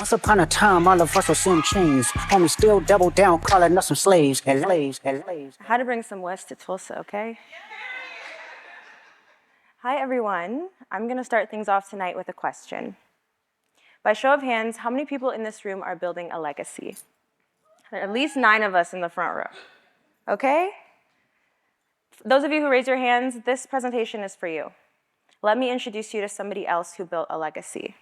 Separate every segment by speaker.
Speaker 1: Once upon a time, all of us was in chains. Homie still double down, calling us some slaves. I had to bring some West to Tulsa, okay? Hi, everyone. I'm going to start things off tonight with a question. By show of hands, how many people in this room are building a legacy? There are at least 9 of us in the front row, okay? Those of you who raise your hands, this presentation is for you. Let me introduce you to somebody else who built a legacy.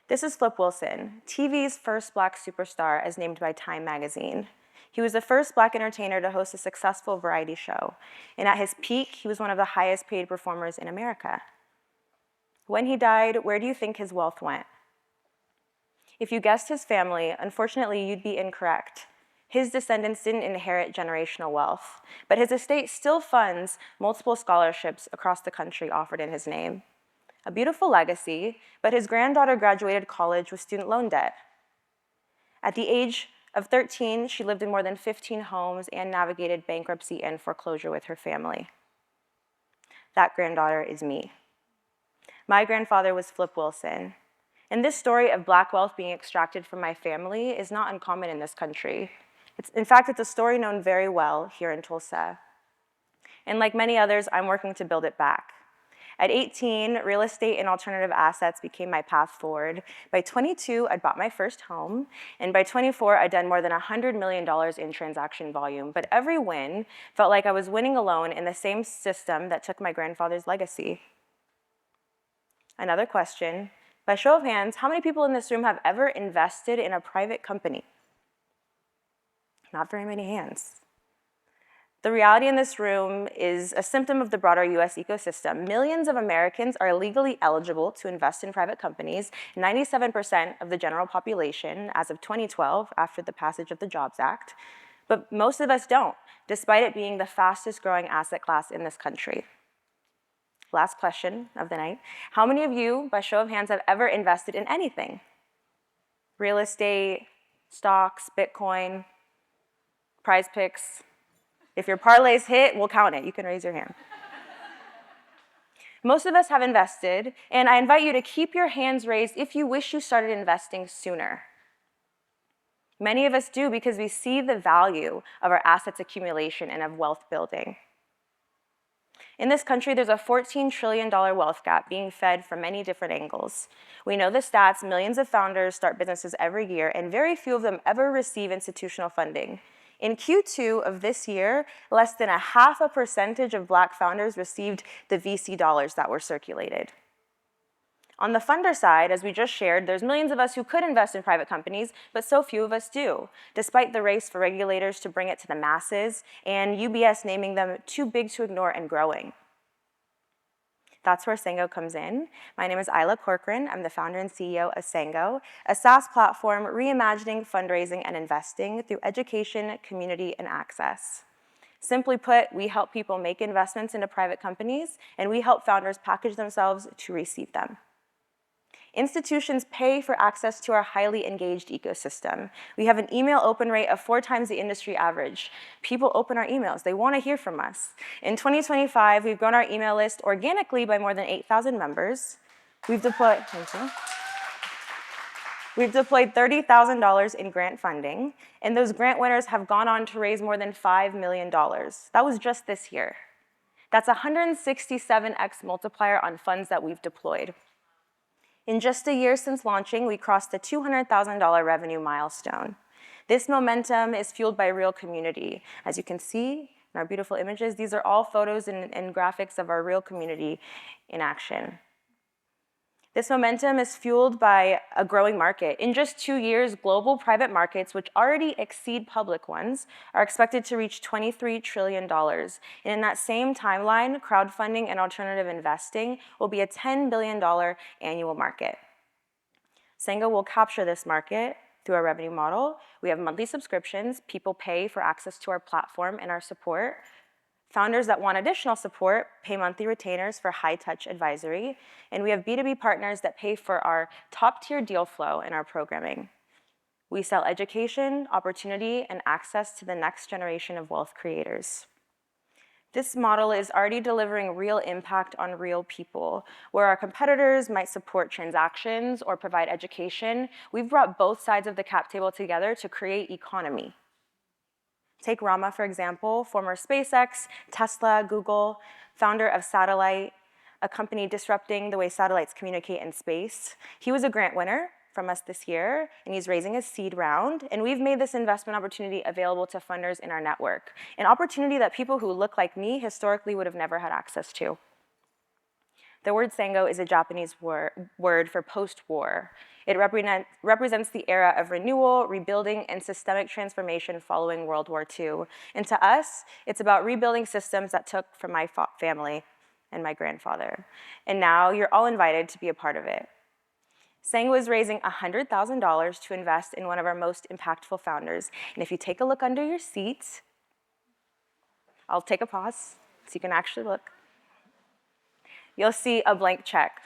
Speaker 1: This is Flip Wilson, TV's first Black superstar as named by Time magazine. He was the first Black entertainer to host a successful variety show, and at his peak, he was one of the highest paid performers in America. When he died, where do you think his wealth went? If you guessed his family, unfortunately, you'd be incorrect. His descendants didn't inherit generational wealth, but his estate still funds multiple scholarships across the country offered in his name. A beautiful legacy, but his granddaughter graduated college with student loan debt. At the age of 13, she lived in more than 15 homes and navigated bankruptcy and foreclosure with her family. That granddaughter is me. My grandfather was Flip Wilson. And this story of Black wealth being extracted from my family is not uncommon in this country. In fact, it's a story known very well here in Tulsa. And like many others, I'm working to build it back. At 18, real estate and alternative assets became my path forward. By 22, I'd bought my first home. And by 24, I'd done more than $100 million in transaction volume. But every win felt like I was winning alone in the same system that took my grandfather's legacy. Another question. By show of hands, how many people in this room have ever invested in a private company? Not very many hands. The reality in this room is a symptom of the broader US ecosystem. Millions of Americans are legally eligible to invest in private companies. 97% of the general population as of 2012, after the passage of the Jobs Act. But most of us don't, despite it being the fastest growing asset class in this country. Last question of the night. How many of you, by show of hands, have ever invested in anything? Real estate, stocks, Bitcoin, prize picks. If your parlays hit, we'll count it. You can raise your hand. Most of us have invested, and I invite you to keep your hands raised if you wish you started investing sooner. Many of us do because we see the value of our assets accumulation and of wealth building. In this country, there's a $14 trillion wealth gap being fed from many different angles. We know the stats, millions of founders start businesses every year, and very few of them ever receive institutional funding. In Q2 of this year, less than 0.5% of Black founders received the VC dollars that were circulated. On the funder side, as we just shared, there's millions of us who could invest in private companies, but so few of us do, despite the race for regulators to bring it to the masses and UBS naming them too big to ignore and growing. That's where Sengo comes in. My name is Isla Corcoran. I'm the founder and CEO of Sengo, a SaaS platform reimagining fundraising and investing through education, community, and access. Simply put, we help people make investments into private companies, and we help founders package themselves to receive them. Institutions pay for access to our highly engaged ecosystem. We have an email open rate of 4 times the industry average. People open our emails. They want to hear from us. In 2025, we've grown our email list organically by more than 8,000 members. We've deployed $30,000 in grant funding, and those grant winners have gone on to raise more than $5 million. That was just this year. That's a 167x multiplier on funds that we've deployed. In just a year since launching, we crossed the $200,000 revenue milestone. This momentum is fueled by real community. As you can see in our beautiful images, these are all photos and graphics of our real community in action. This momentum is fueled by a growing market. In just 2 years, global private markets, which already exceed public ones, are expected to reach $23 trillion. And in that same timeline, crowdfunding and alternative investing will be a $10 billion annual market. Sengo will capture this market through our revenue model. We have monthly subscriptions. People pay for access to our platform and our support. Founders that want additional support pay monthly retainers for high-touch advisory, and we have B2B partners that pay for our top-tier deal flow in our programming. We sell education, opportunity, and access to the next generation of wealth creators. This model is already delivering real impact on real people. Where our competitors might support transactions or provide education, we've brought both sides of the cap table together to create economy. Take Rama, for example, former SpaceX, Tesla, Google, founder of Satellite, a company disrupting the way satellites communicate in space. He was a grant winner from us this year, and he's raising a seed round, and we've made this investment opportunity available to funders in our network, an opportunity that people who look like me historically would have never had access to. The word Sengo is a Japanese word for post-war. It represents the era of renewal, rebuilding, and systemic transformation following World War II. And to us, it's about rebuilding systems that took from my family and my grandfather. And now you're all invited to be a part of it. Sengo is raising $100,000 to invest in one of our most impactful founders. And if you take a look under your seat, I'll take a pause so you can actually look. You'll see a blank check.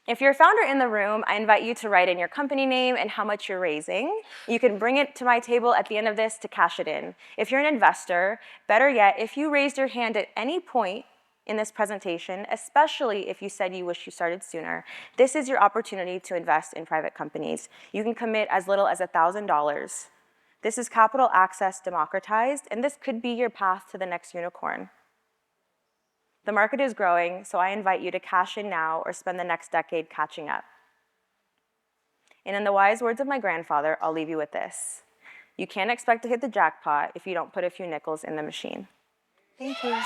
Speaker 1: If you're a founder in the room, I invite you to write in your company name and how much you're raising. You can bring it to my table at the end of this to cash it in. If you're an investor, better yet, if you raised your hand at any point in this presentation, especially if you said you wish you started sooner, this is your opportunity to invest in private companies. You can commit as little as $1,000. This is capital access democratized, and this could be your path to the next unicorn. The market is growing, so I invite you to cash in now or spend the next decade catching up. And in the wise words of my grandfather, I'll leave you with this. You can't expect to hit the jackpot if you don't put a few nickels in the machine. Thank you.